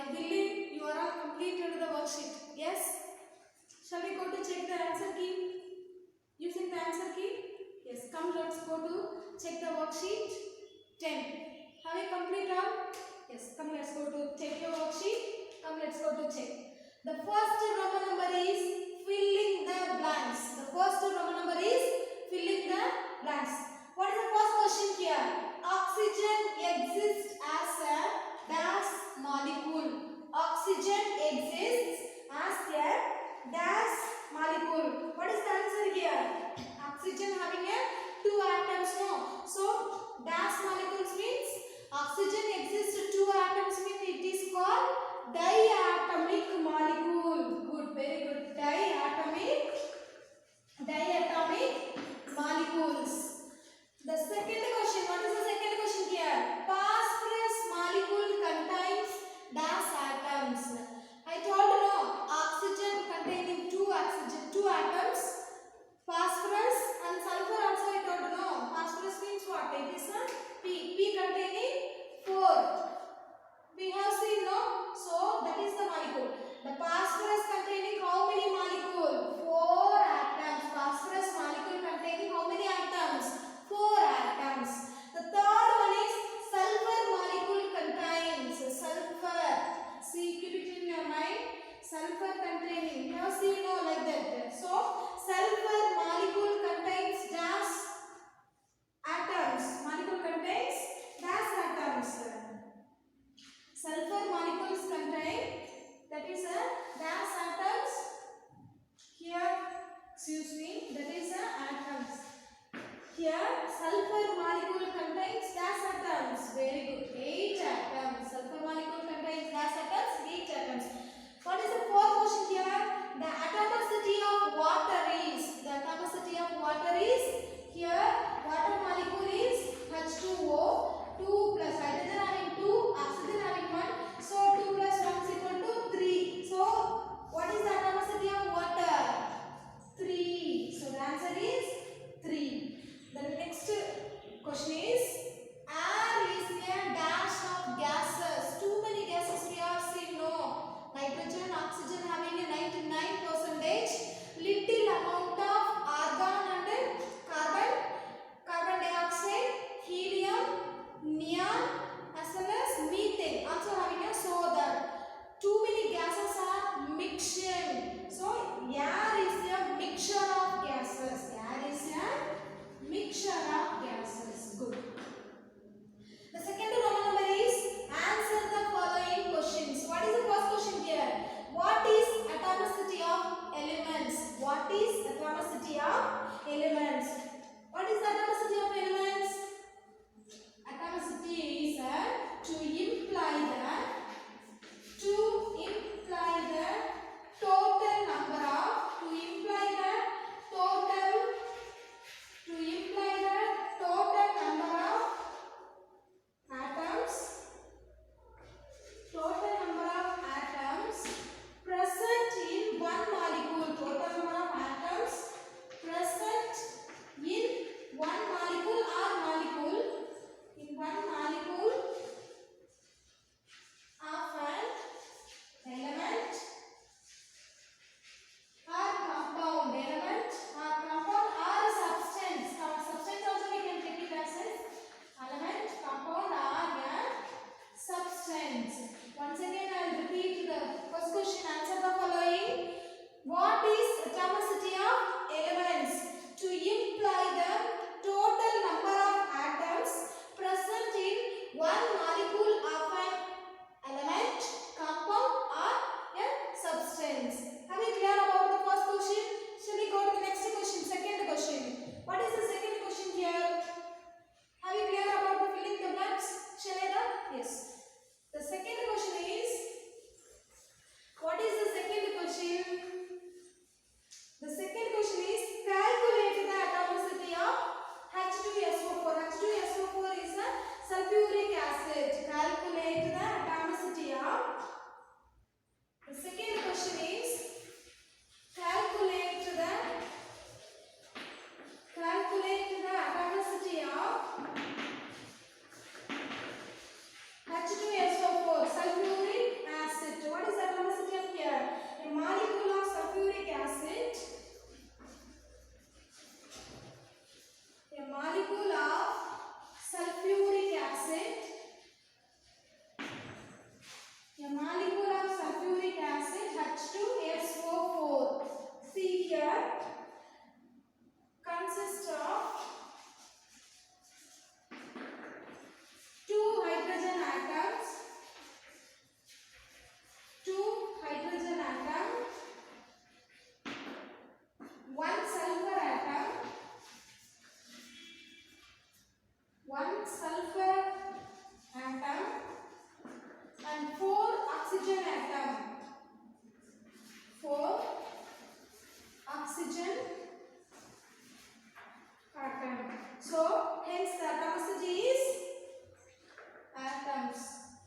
I believe you are all completed the worksheet. Yes? Shall we go to check the answer key? Using the answer key? Yes. Come, let's go to check the worksheet 10. Have you completed all? Yes. Come, let's go to check your worksheet. Come, let's go to check. The first Roman number is filling the blanks. The first Roman number is filling the blanks. What is the first question here? Oxygen exists as a dash molecule. Oxygen exists as a dash molecule. What is the answer here? Oxygen having a 2 atoms, no? So dash molecules means oxygen exists 2 atoms means it is called diatomic molecule. Good, very good. Diatomic molecules. The second question, what is the second question here? Phosphorus molecule contains dash atoms. I told you no, oxygen containing 2 atoms. Phosphorus and sulfur also I told you no. Phosphorus means what? It is a P containing 4. We have seen no, so that is the molecule. The phosphorus containing how many molecules? 4 atoms. Phosphorus molecule containing how many atoms? 4 atoms. The third one is sulfur molecule contains sulfur. See, keep it in your mind. Sulfur containing. You have seen no like that. So sulfur molecule contains dash atoms. Molecule contains dash atoms. Sulfur molecules contain, that is a dash atoms. Here, excuse me, that is a atoms. Here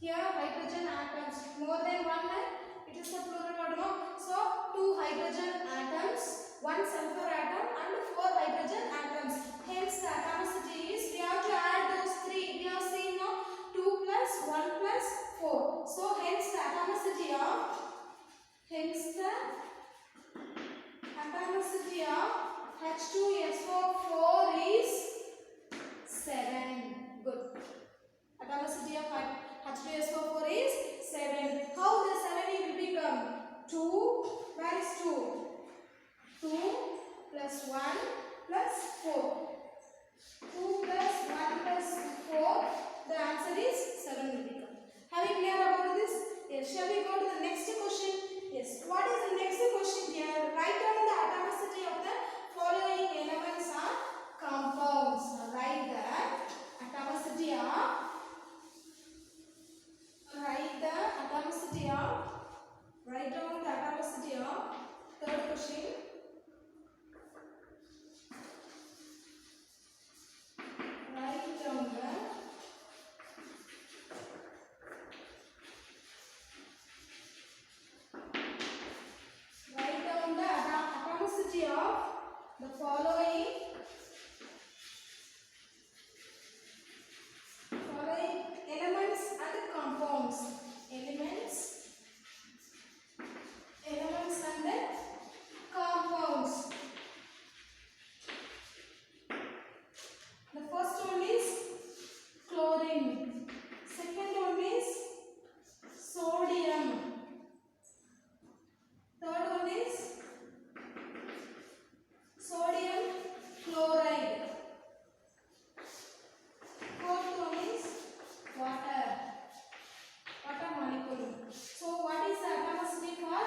Here hydrogen atoms, more than one, it is a plural word, no? So 2 hydrogen atoms, 1 sulfur atom and 4 hydrogen atoms. Hence the atomicity is, we have to add those 3. We have seen, no? 2 plus 1 plus 4. So hence the atomicity of H2SO4 is 7. Good. Atomicity of H2SO4 is 7. How the 7 will become? 2. Where is 2? 2 plus 1 plus 4. 2 plus 1 plus 4. The answer is 7 will become. Have you clear about this? Yes. Shall we go to the next question? Yes. What is the next question here? Write down the atomicity of the following elements are compounds. Write the atomicity of write down the atomicity of third question. Write down the atomicity of the following elements and compounds. Elements and compounds. The first one is chlorine. Second one is sodium. Third one is sodium chloride. Fourth one is water molecule. So what is the atomicity for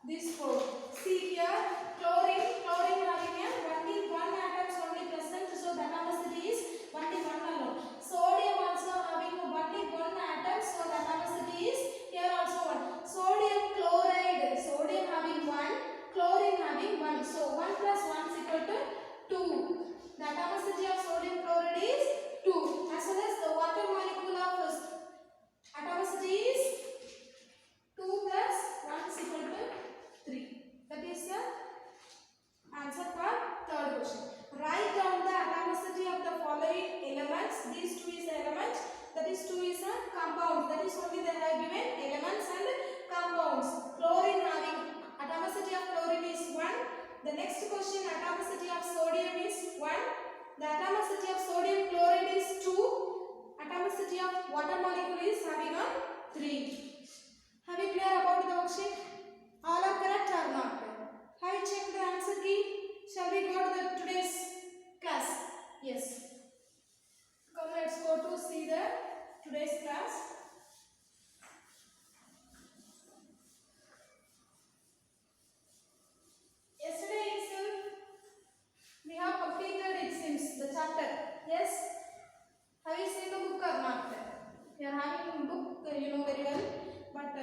this four? See here, chlorine having only one atoms only present, so the atomicity is only one alone. Sodium also having only one atom, so the atomicity is here also one. Sodium chloride, sodium having one, chlorine having one, so 1 plus 1 is equal to 2. The atomicity of sodium chloride is 2. As well as the water molecule of atomicity is 2 plus 1 is equal to 3. That is the answer for third question. Write down the atomicity of the following elements. These 2 is element, that is 2 is a compound. That is only they have given elements and compounds. Chlorine having atomicity of chlorine is 1. The next question, atomicity of sodium is 1. The atomicity of sodium chloride is 2. Atomicity of water molecule is having a 3. Have you clear about the worksheet? All are correct or not? Have you checked the answer key? Shall we go to the today's class? Yes. Come, let's go to see the today's class. Yesterday itself we have completed, it seems, the chapter. Yes. Have you seen the book or not? You are having a book, you know very well. But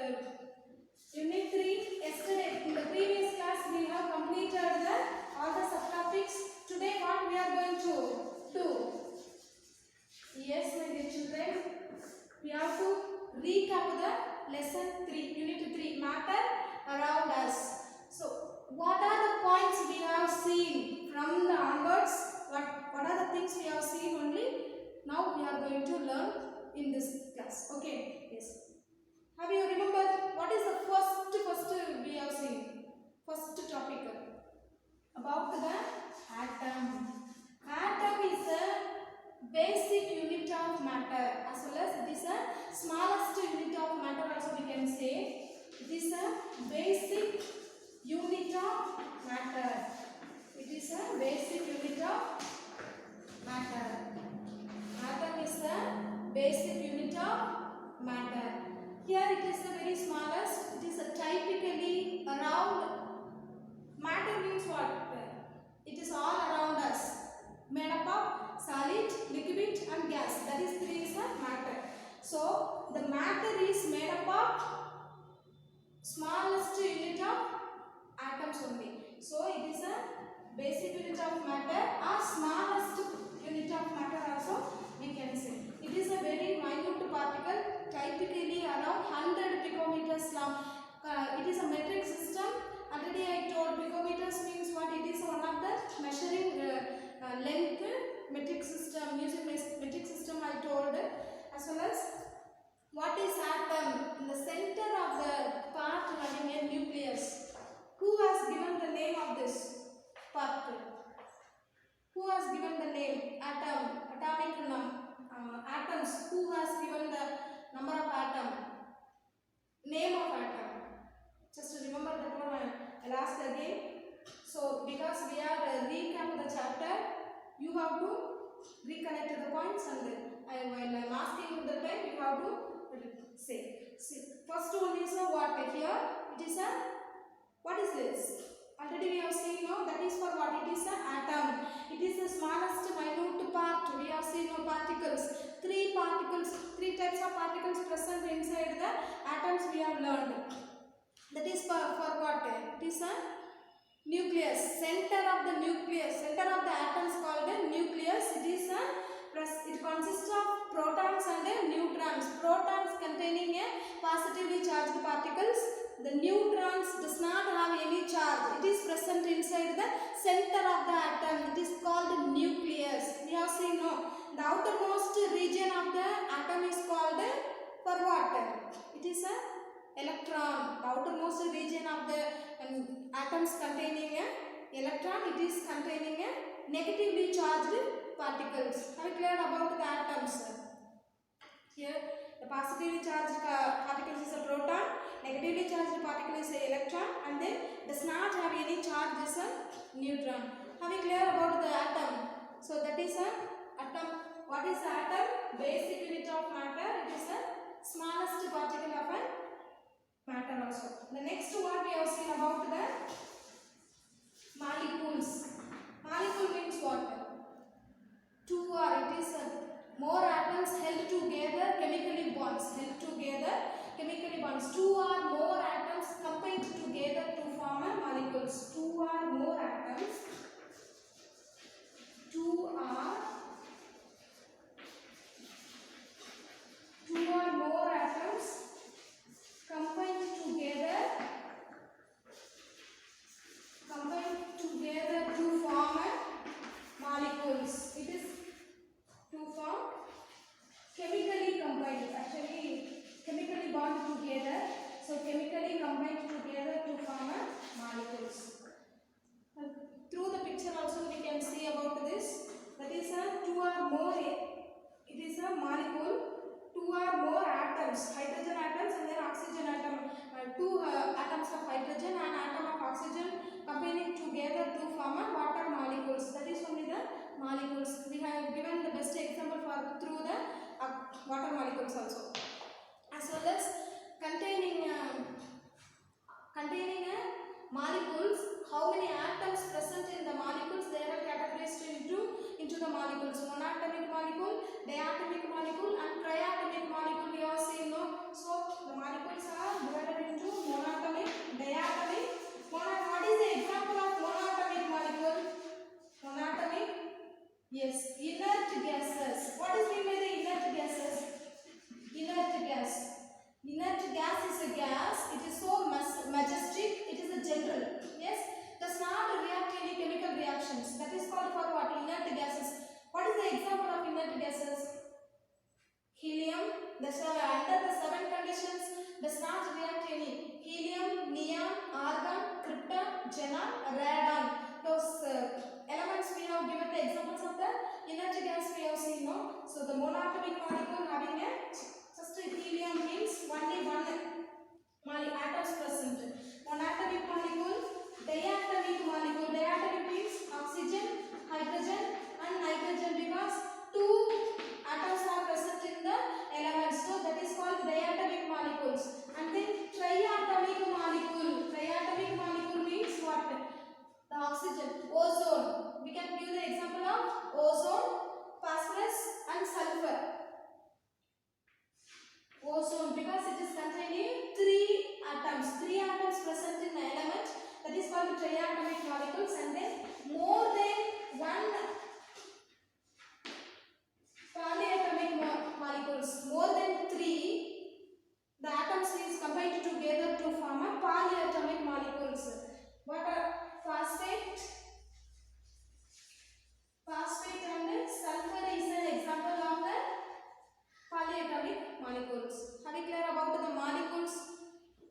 Unit 3, yesterday in the previous class we have completed all the subtopics. Today what we are going to do? Yes, my dear children, we have to recap the lesson 3, Unit 3, Matter Around Us. So what are the points we have seen from the onwards? What are the things we have seen only? Now we are going to learn in this class. Okay, yes. Have you remembered what is the first we have seen? First topic about the atom. Atom is a basic unit of matter, as well as it is a smallest unit of matter also we can say. It is a basic unit of matter. It is a basic unit of matter. Atom is a basic unit of matter. Here it is the very smallest. It is a typically around. Matter means what? It is all around us. Made up of solid, liquid and gas. That is 3 is a matter. So the matter is made up of smallest unit of atoms only. So it is a basic unit of matter or smallest unit of matter also we can say. It is a very minute particle, typically it is a metric system. Already I told picometers means what? It is one of the measuring length metric system. Using metric system I told, as well as what is atom? In the center of the part having a nucleus. Who has given the name of this part? Who has given the name? Atom. Atomic atoms. Who has given the number of atom? Name of atom. Just remember that one. I'll ask again. So because we are recap the chapter, you have to reconnect the points, and when I'm asking the time, you have to say. See, first one is what here? It is a, what is this? Already we have seen, no, that is for what? It is an atom. It is the smallest minute part. We have seen, no, particles. Three types of particles present inside the atoms we have learned. That is for what? It is a nucleus. Center of the nucleus. Center of the atoms called a nucleus. It consists of protons and neutrons. Protons containing a positively charged particles. The neutrons does not have any charge. It is present inside the center of the atom. It is called nucleus. We have seen, no, the outermost region of the atom is called for what? It is a electron. The outermost region of the atoms containing a electron. It is containing a negatively charged particles. Are you clear about the atoms? Here the positively charged particles is a proton, negatively charged particle is an electron, and then does not have any charge is a neutron. Are we clear about the atom? So that is a atom. What is the atom? Basic unit of matter. It is the smallest particle of a matter also. The next one we have seen about the molecules. Molecule means what? Two or it is more atoms held together, chemically bonds. Held together, chemically bonds. Two or more atoms combined together to form a molecules. Two or more atoms. Two or more atoms combined together to form a molecules. It is to form chemically combined. Actually, chemically bond together. So chemically combined together to form a molecules. Through the picture also we can see about this. That is a two or more. It is a molecule. Two or more atoms, hydrogen atoms and then oxygen atom. Two atoms of hydrogen and atom of oxygen combining together to form a water molecules. That is only the molecules. We have given the best example for through the water molecules also. As well as containing molecules, how many atoms present in the molecules, they are categorized into the molecules. Monatomic molecule, diatomic molecule and triatomic molecule we have seen, no? So the molecules are divided into monatomic, diatomic. What is the example of monatomic molecule? Monatomic, yes, inert gases. What is meant by the inert gases? Inert gas. Inert gas is a gas. It is so majestic. It is a general. Yes, does not react any chemical reactions. That is called for what? Inert gases. What is the example of inert gases? Helium. Under the 7 conditions does not react any. Helium, neon, argon, krypton, xenon, radon. Those elements we have given the examples of the inert gas we have seen, no? So the monatomic molecule having a just helium means only one atoms present. Monatomic molecule, diatomic molecule. Diatomic means oxygen, hydrogen and nitrogen because two atoms are present in the elements. So that is called diatomic molecules. And then triatomic molecule. Triatomic molecule means what? The oxygen, ozone. We can give the example of ozone, phosphorus and sulfur. Ozone because it is containing 3 atoms. 3 atoms present in the element. That is called triatomic molecules. And then more than one polyatomic molecules. More than 3. The atoms is combined together to form a polyatomic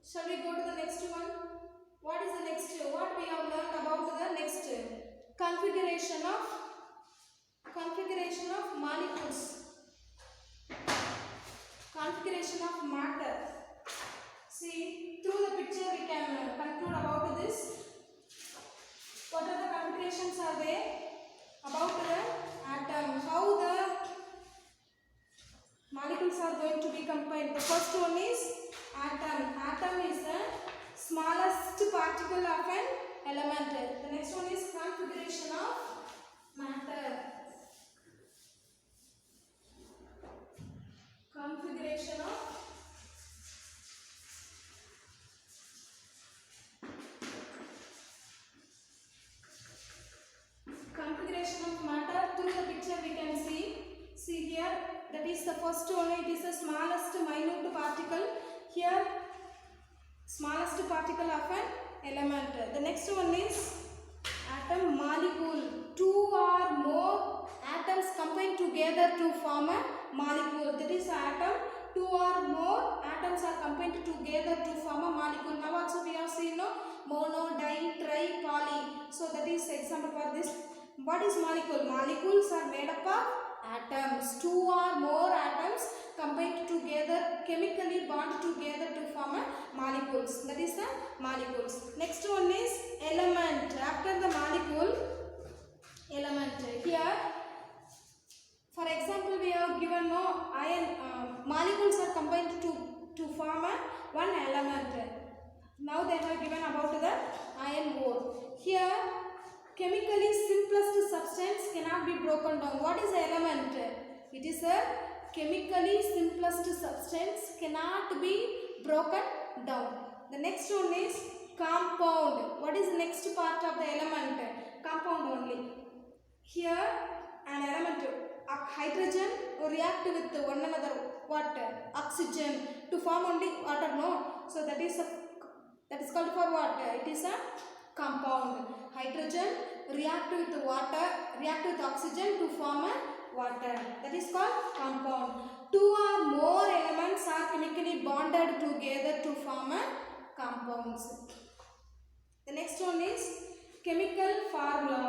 Shall we go to the next one? What is the next? What we have learned about the next configuration of molecules, configuration of matter. See, through the picture we can conclude about this. What are the configurations are there about the atom? How the molecules are going to be combined. The first one is atom. Atom is the smallest particle of an element. The next one is configuration of matter. Configuration of matter. Through the picture we can see here, that is the first one. It is the smallest minute particle. Here, smallest particle of an element. The next one is atom, molecule. Two or more atoms combine together to form a molecule. That is atom. Two or more atoms are combined together to form a molecule. Now also we have seen mono, di, tri, poly. So that is example for this. What is molecule? Molecules are made up of atoms. Two or more atoms combined together, chemically bond together to form a molecules. That is the molecules. Next one is element. After the molecule, element. Here, for example, we have given iron. Molecules are combined to form one element. Now they have given about the iron ore. Here, chemically simplest substance cannot be broken down. What is the element? It is a chemically simplest substance cannot be broken down. The next one is compound. What is the next part of the element? Compound only. Here an element hydrogen react with one another. What? Oxygen to form only water. No. So that is called for what? It is a compound. Hydrogen react with water, react with oxygen to form a water. That is called compound. Two or more elements are chemically bonded together to form a compounds. The next one is chemical formula.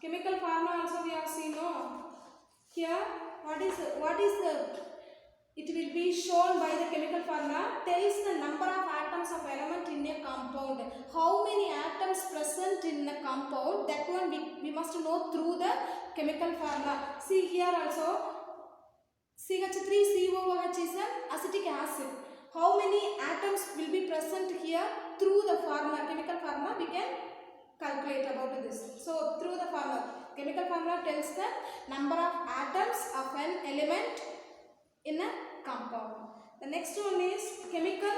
Chemical formula also we have seen. Here, what is the it will be shown by the chemical formula. Tells the number of atoms of element in a compound. How many atoms present in a compound, that one we must know through the chemical formula. See here also, CH3COOH is an acetic acid. How many atoms will be present here? Through the formula, chemical formula, we can calculate about this. So through the formula, chemical formula tells the number of atoms of an element in a compound. The next one is chemical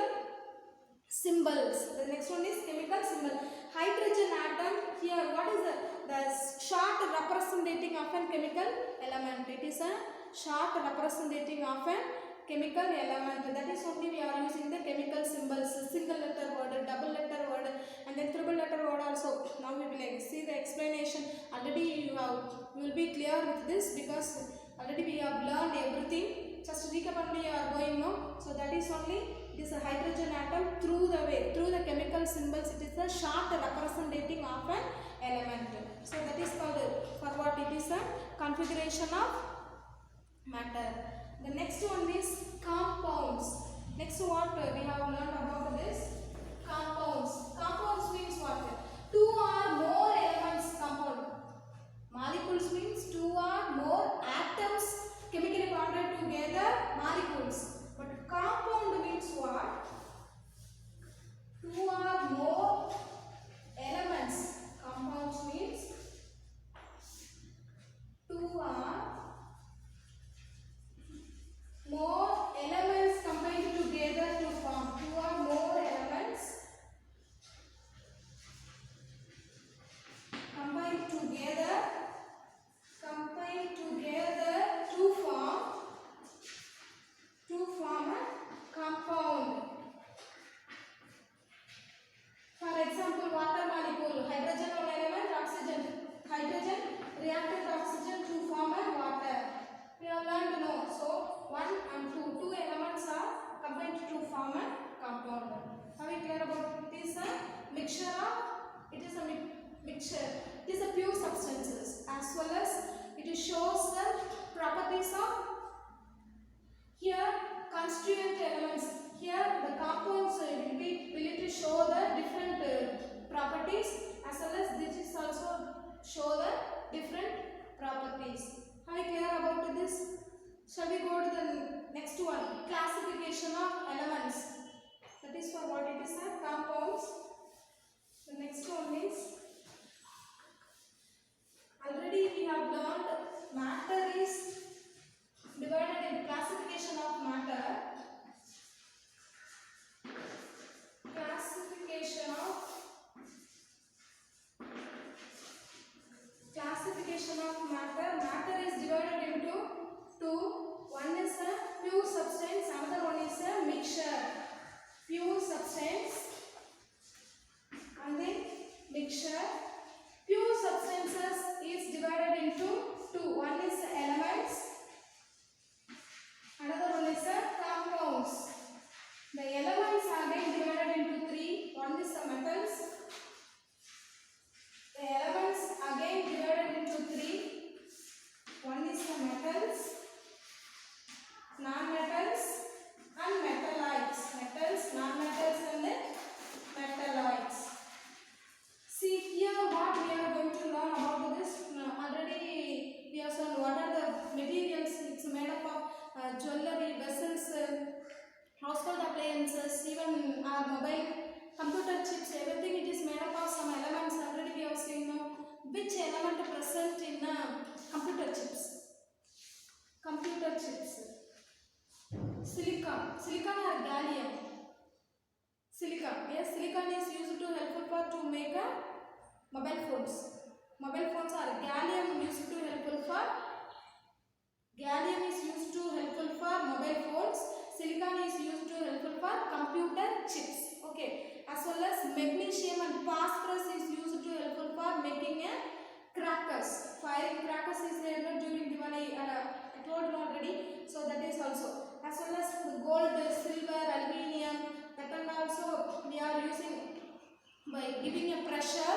symbols. The next one is chemical symbol. Hydrogen atom. Here, what is the short representing of a chemical element? It is a short representing of a chemical element. That is only we are using the chemical symbols. Single letter word, double letter word, and then triple letter word also. Now we will see the explanation. Already you will be clear with this because already we have learned everything. Just recap only you are going now. So that is only, it is a hydrogen atom through the chemical symbols. It is a short representing of an element. So that is called for what? It is a configuration of matter. The next one is compounds. Next what we have learned about this? Compounds. Compounds means what? Two or more elements compound. Molecules means two or more atoms chemically bonded together, molecules. But compound means what? Two or more elements. Compounds means two or more elements constituent elements. Here the compounds will it show the different properties, as well as this is also show the different properties. Are you clear about this? Shall we go to the next one? Classification of elements. That is for what it is compounds. The next one is, already we have learned matter is divided into classification of matter. Classification of matter. Matter is divided into two. One is a pure substance, another one is a mixture. Pure substance and then mixture. Pure substances is divided into two. One is elements, another one is compounds. The elements are again divided into three. One is the metals. The elements again divided into three. One is the metals, non-metals and metallites. Metals, non-metals and then metallites. See here what we are going to learn about this. Already we have seen what are the materials. It's made up of jewelry, vessels, household appliances, even our mobile, computer chips, everything it is made up of some elements. Already we have seen which element present in computer chips. Computer chips. Silicon. Silicon or gallium. Silicon. Yes, silicon is used to helpful for to make mobile phones. Mobile phones are gallium used to helpful for. Gallium is used to helpful for mobile phones. Silicon is used to helpful for computer chips. Okay. As well as magnesium and phosphorus is used to helpful for making crackers. Firing crackers is there during Diwali. I told you already. So that is also. As well as gold, silver, aluminium. That and also we are using by giving a pressure,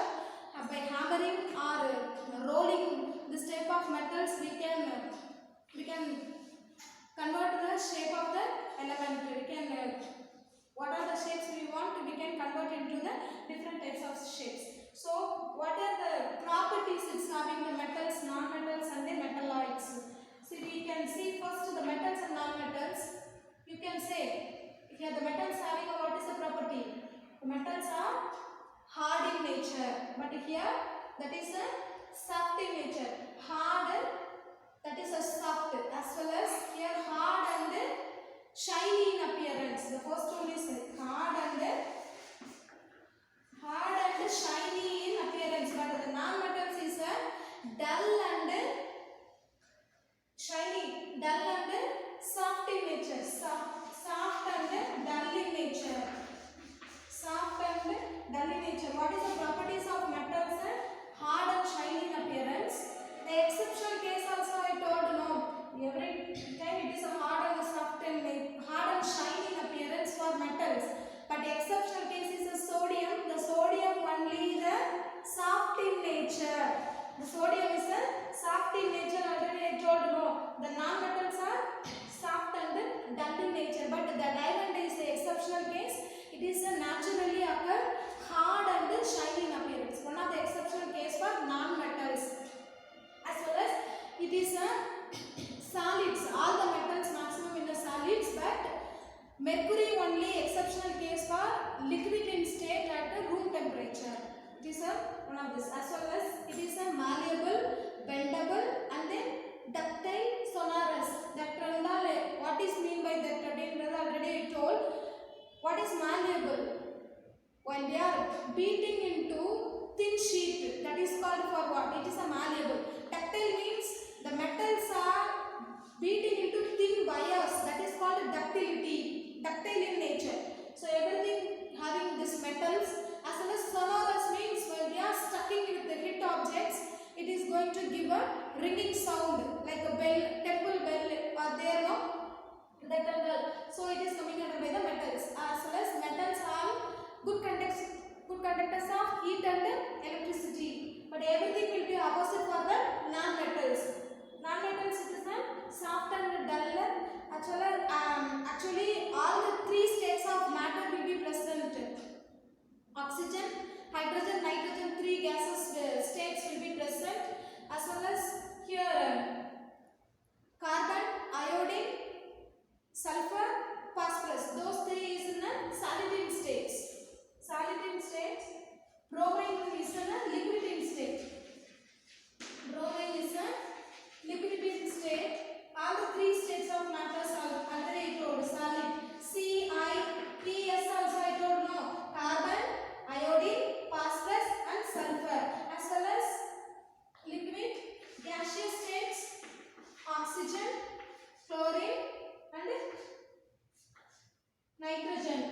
by hammering or rolling this type of metals. We can convert the shape of the element. We can what are the shapes we want, we can convert into the different types of shapes. So what are the properties it's having, the metals, non-metals and the metalloids. See, we can see first the metals and non-metals. You can say here the metals having what is the property? The metals are hard in nature, but here that is a soft in nature. Hard, that is a soft, as well as here hard and shiny in appearance. The first one is hard and shiny in appearance, but the non-metals is dull and shiny, dull and soft in nature. Soft and dull in nature. Soft and dull in nature. What is the properties of metals? Hard and shiny in appearance. The exceptional case also I told every time it is a hard and soft and shiny in appearance for metals. But the exceptional case is a sodium. The sodium only the soft in nature. The sodium is a soft in nature. Already I told the non-metals are soft and dull in nature. But the diamond is the exceptional case. It is a naturally occur hard and shiny in appearance. One of the exceptional case for non-metals. As well as it is a solids. All the metals maximum in the solids, but mercury only exceptional case for liquid in state at room temperature. It is one of this. As well as it is a malleable, bendable and then ductile, sonorous. That what is mean by that? Already I told. What is malleable? When we are beating into thin sheet, that is called for what? It is a malleable. Ductile means the metals are beating into thin wires. That is called ductility. Ductile in nature. So everything having these metals. As well as sonorous means when we are stucking with the hit objects, it is going to give a ringing sound like a bell, temple bell or there that and all. So it is coming under by the metals. As well as metals have good conductors of heat and electricity. But everything will be opposite for the non-metals. Non-metals it is a soft and dull Actually, all the three states of matter will be present. Oxygen, hydrogen, nitrogen, three gases states will be present, as well as here carbon, iodine, sulfur, phosphorus. Those three is in the solid states. Solid states. Bromine is in a liquid state. Bromine is a liquid state. All the three states of matters are already told. Solid. C, I, P, S also I told no. Carbon, iodine, phosphorus and sulfur. As well as liquid, gaseous states, oxygen, chlorine and nitrogen.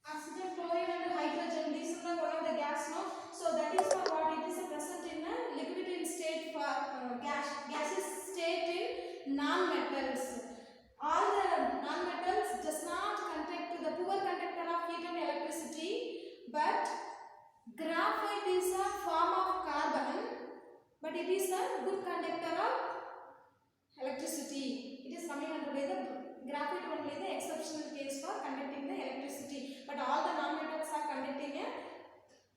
Oxygen, chlorine and hydrogen. These are one of the gas no. So that is for what it is present in a liquid state for gaseous state in non-metals. All the non-metals does not conduct the poor conductor of heat and electricity, but graphite is a form of carbon, but it is a good conductor of electricity. It is coming under the graphite only the exceptional case for conducting the electricity, but all the non-metals are conducting a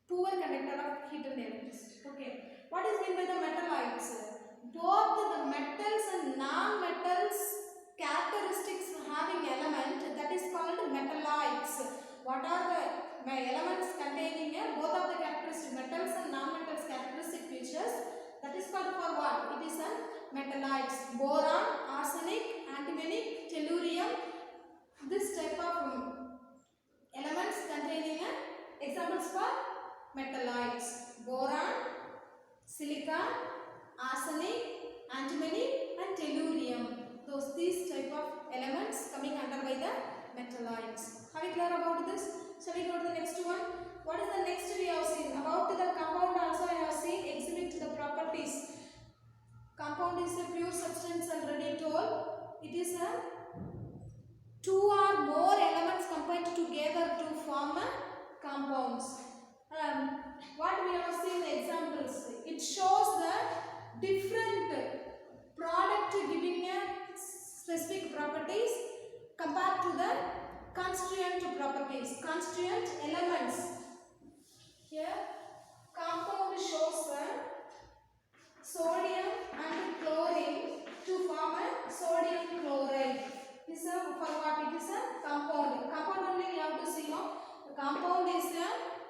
poor conductor of heat and electricity. Okay, what is meant by the metalloids? Both the metals and non-metals characteristics having element, that is called metalloids. What are the elements containing both of the characteristic metals and non-metals characteristic features? That is called for what? It is a metalloids. Boron, arsenic, antimony, tellurium. This type of elements containing examples for metalloids. Boron, silicon, arsenic, antimony and tellurium. These type of elements coming under by the metalloids. Are we clear about this? Shall we go to the next one? What is the next we have seen? About the compound also I have seen exhibit the properties. Compound is a pure substance already told. It is a two or more elements combined together to form a compounds. What we have seen the examples. It shows the different product giving a specific properties compared to the constituent properties, constituent elements. Here compound shows the sodium and chlorine to form a sodium chloride. This is for what? It is a compound. Compound only we have to see no. The compound is a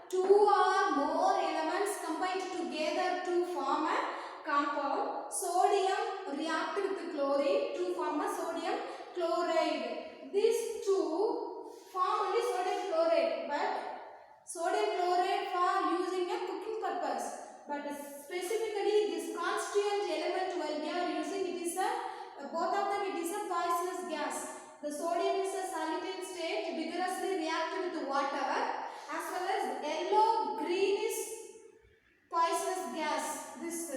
two or more elements combined together to form a compound. Sodium react with chlorine to form a sodium chloride. These two form only sodium chloride, but sodium chloride for using a cooking purpose. But specifically this constituent element while we are using, it is a both of them it is a poisonous gas. The sodium is a solid state, vigorously react with water, as well as yellow greenish poisonous gas. This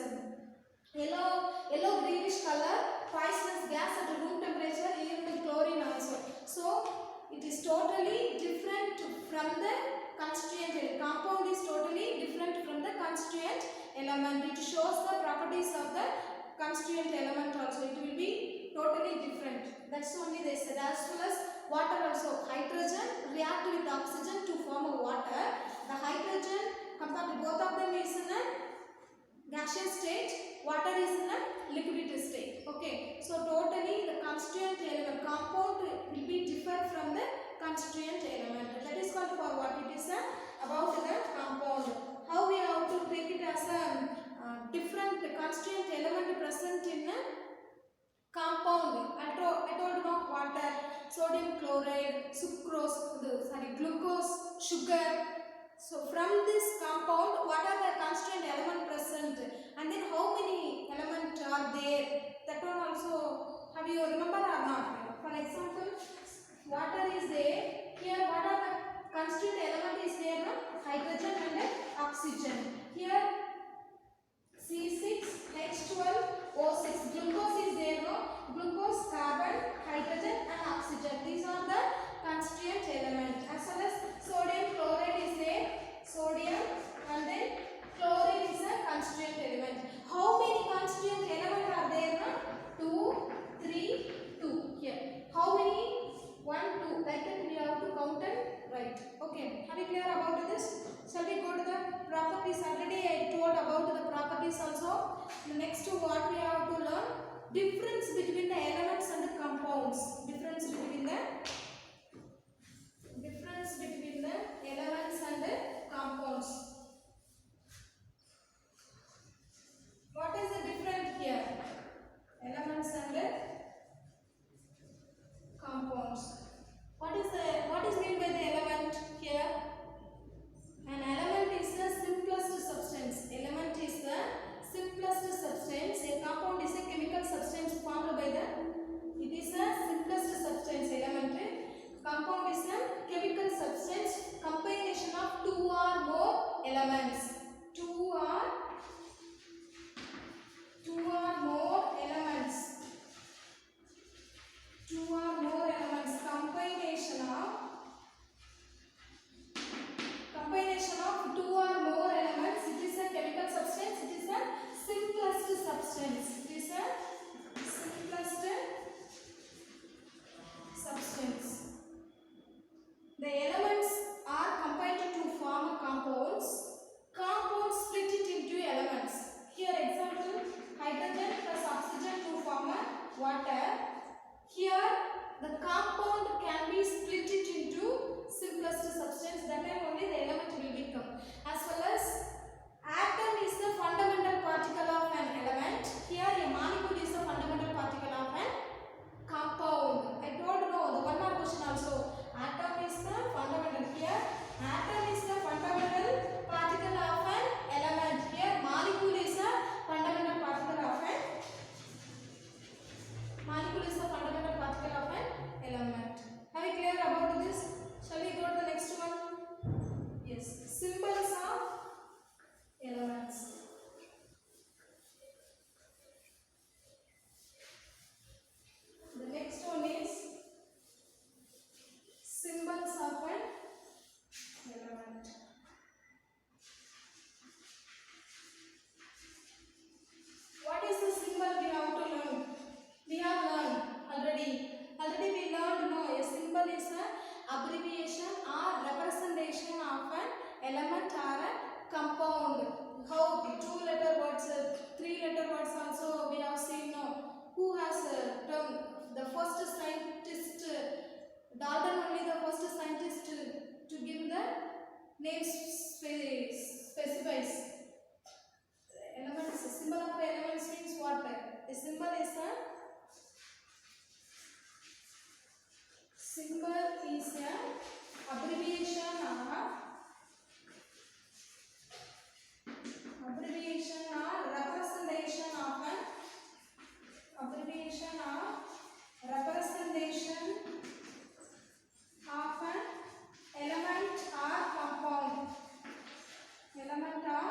yellow greenish color poisonous gas at room temperature, even with chlorine also. So it is totally different from the constituent element. Compound is totally different from the constituent element. It shows the properties of the constituent element also. It will be totally different. That's only they said. As well as water also. Hydrogen react with oxygen to form a water. The hydrogen compared to both of them is in a gaseous state. Water is in a liquid state. Okay. So totally the constituent element compound will be different from the constituent element. That is called for what it is about the compound. How we have to take it as a different constituent element present in a compound. I told about water, sodium chloride, sucrose, glucose, sugar. So from this compound, what are the constituent element present, and then how many elements are there? That one also, have you remember or not? For example, water is there. Here, what are the constituent element is there? No? Hydrogen and oxygen. Here, C6H12O6. Glucose is there. No? Glucose, carbon, hydrogen and oxygen. These are the constituent elements. As well as sodium chloride is there. Sodium and then chlorine is a constituent element. How many constituent elements are there? No? 2, The next what we have to learn, difference between the elements and the compounds. Difference between the elements and the compounds. What is the difference here? Elements and the compounds. What is meant by the element here? An element is the simplest substance. Element is the simplest substance. A compound is a chemical substance formed by the. It is the simplest substance. Element. Compound is a chemical substance combination of two or more elements. Two or more elements. Two or more elements. Combination of two or more elements. It is a chemical substance. It is a simplest substance. It is a simplest substance. The elements are combined to form compounds. Compounds split it into elements. Here example, hydrogen plus oxygen to form water. Here the compound can be split it into simplest substance. That time only the element will become. As well as atom is the fundamental particle of an element. Here a molecule is the fundamental particle of an compound. I told no, the one more question also. Atom is the fundamental. Here atom is the fundamental particle of an element. Here molecule is the fundamental particle of an element. Are we clear about this? Shall we go to the next one? Yes. Symbols of elements. The next one is symbols of an element. What is the symbol we have to learn? We have learned already. We learned no. A symbol is an abbreviation or representation of an element or a compound. How 2-letter words, 3-letter words also we have seen no. Who has term? The first scientist, Dalton only the first scientist to give the name specifies. Elements, symbol of elements means what? A symbol is a abbreviation or representation of an element or compound. Element or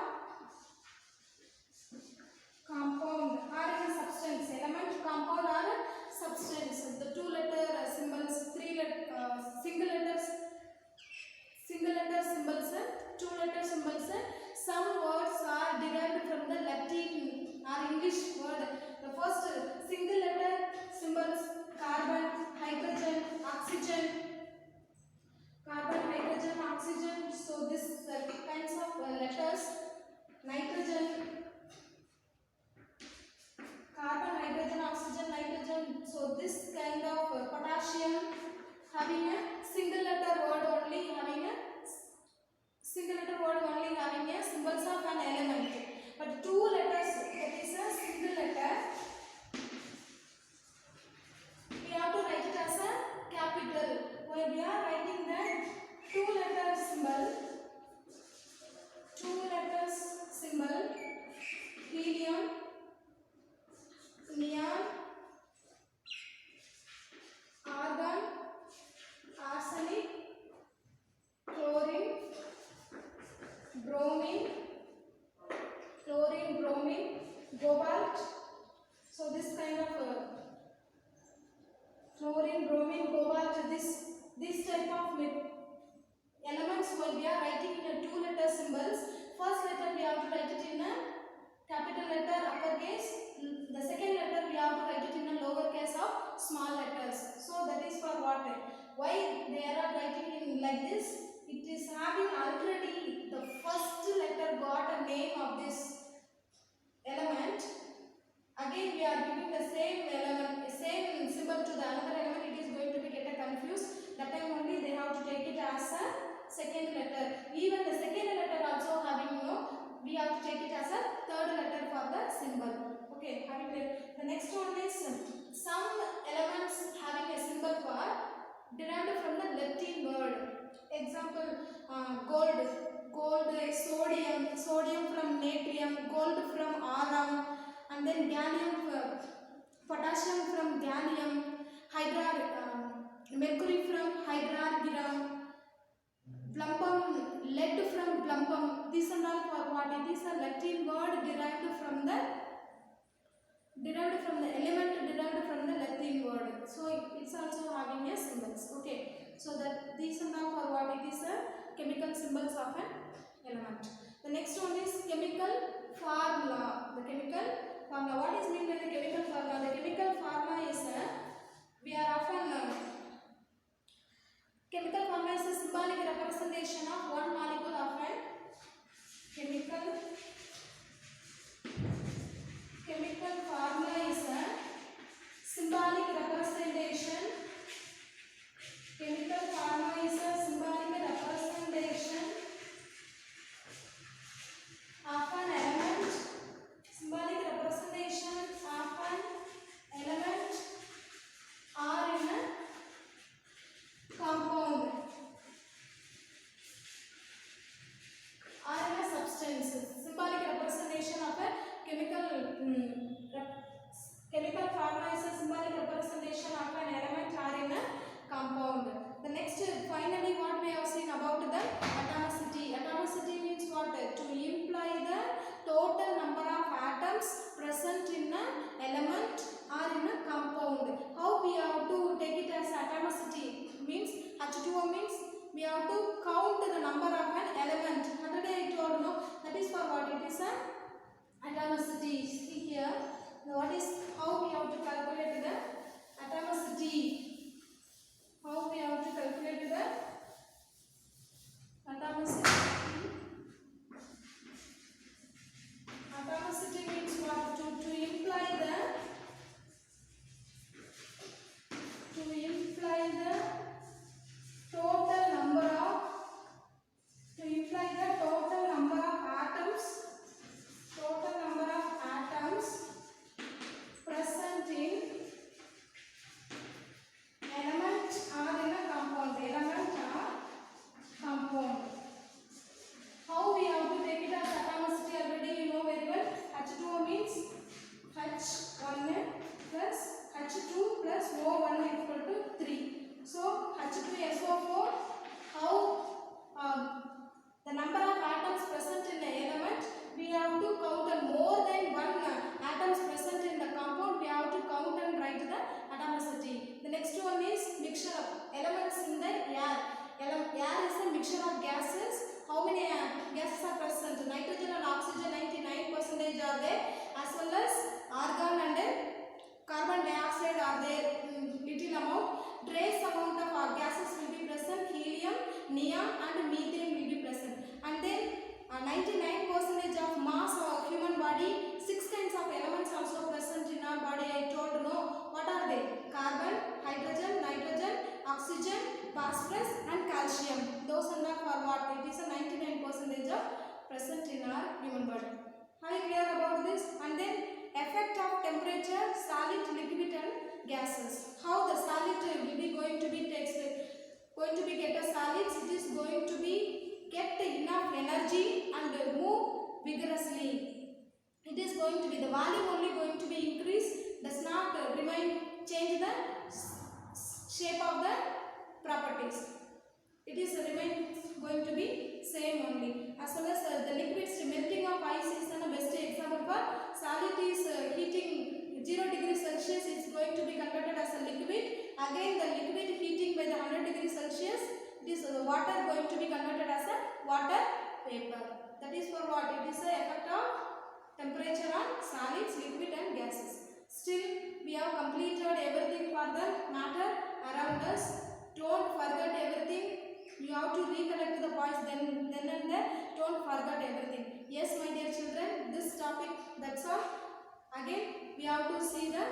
compound or in a substance. Element, compound or substance. The 2-letter symbols, single letter symbols, 2-letter symbols. Some words are derived from the Latin or English word. The first single letter symbols: carbon, hydrogen, oxygen. Carbon, hydrogen, oxygen. So this kinds of letters. Nitrogen. Carbon, hydrogen, oxygen, nitrogen. So this kind of potassium having a single letter word only, having a symbols of an element. But 2 letters, that is a single letter. We have to write it as a capital. While we are writing the 2-letter symbol, helium, neon, argon, arsenic, chlorine, bromine, cobalt. So this kind of chlorine, bromine, cobalt, this type of elements when we are writing in a 2-letter symbols. First letter we have to write it in a capital letter uppercase. The second letter we have to write it in a lowercase of small letters. So that is for what? Why they are writing in like this? It is having already the first letter got a name of this element. again we are giving the same element, same symbol to the another element, it is going to be get confused. That time only they have to take it as a second letter. Even the second letter also having we have to take it as a third letter for the symbol. Okay, having the next one is some elements having a symbol for derived from the Latin word. Example, gold is sodium from natrium, gold from aurum, and then potassium from gallium, mercury from hydrargyrum, lead from plumbum. These are all for what? It is a Latin word derived from the element derived from the Latin word. So it's also having a symbols. Okay. So that these are all for what? It is a chemical symbols of an element. The next one is chemical formula. The chemical formula. What is meant by the chemical formula? The chemical formula is we are often chemical formula is a symbolic representation of one molecule of an chemical formula is a symbolic representation. Chemical formula is a symbolic representation of an element. Symbolic representation of an element or in a compound or in a substance. Symbolic representation of a chemical formula is a symbolic representation of an element or in a compound. The next, finally, what we have seen about the atomicity. Atomicity means what? To imply the total number of atoms present in an element or in a compound. How we have to take it as atomicity? Means H2O means we have to count the number of an element. Already I told that is for what? It is a atomicity. See here, what is how we have to calculate the atomicity? How we have to calculate the atomicity? Atomicity means what? To imply the total number of atoms present in element or in a compound. How we have to take it as atomicity? Already you know very well. H2O means H1 plus H2 plus O1 equal to 3. So H2SO4, how the number of atoms present in the element, we have to count more than one atoms present in the compound, we have to count and write the atomicity. The next one is mixture of elements in the air. Air is a mixture of gases. How many gases are present? Nitrogen and oxygen 99% are there, as well as argon and carbon dioxide are there little amount. Trace amount of gases will be present. Helium, neon and methane will be present. And then 99% of mass of human body, 6 kinds of elements also present in our body. I told what are they? Carbon, hydrogen, nitrogen, oxygen, phosphorus and calcium. Those are not for what? It is a 99% of present in our human body. Are you clear about this? And then effect of temperature, solid, liquid and gases. How the solid will be going to be get a solids? It is going to be get enough energy and move vigorously. It is going to be the volume only going to be increased, does not change the shape of the properties. It is going to be same only. As well as the liquids, melting of ice is the best example for solid is heating 0 degrees Celsius is going to be converted as a liquid. Again the liquid heating by the 100 degrees Celsius, it is the water going to be converted as a water vapor. That is for what? It is the effect of temperature on solids, liquid and gases. Still we have completed everything for the matter around us. Don't forget everything. You have to recollect the points then and there. Don't forget everything. Yes, my dear children, this topic, that's all. Again we have to see the,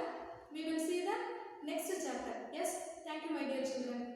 we will see the next chapter. Yes, thank you my dear children.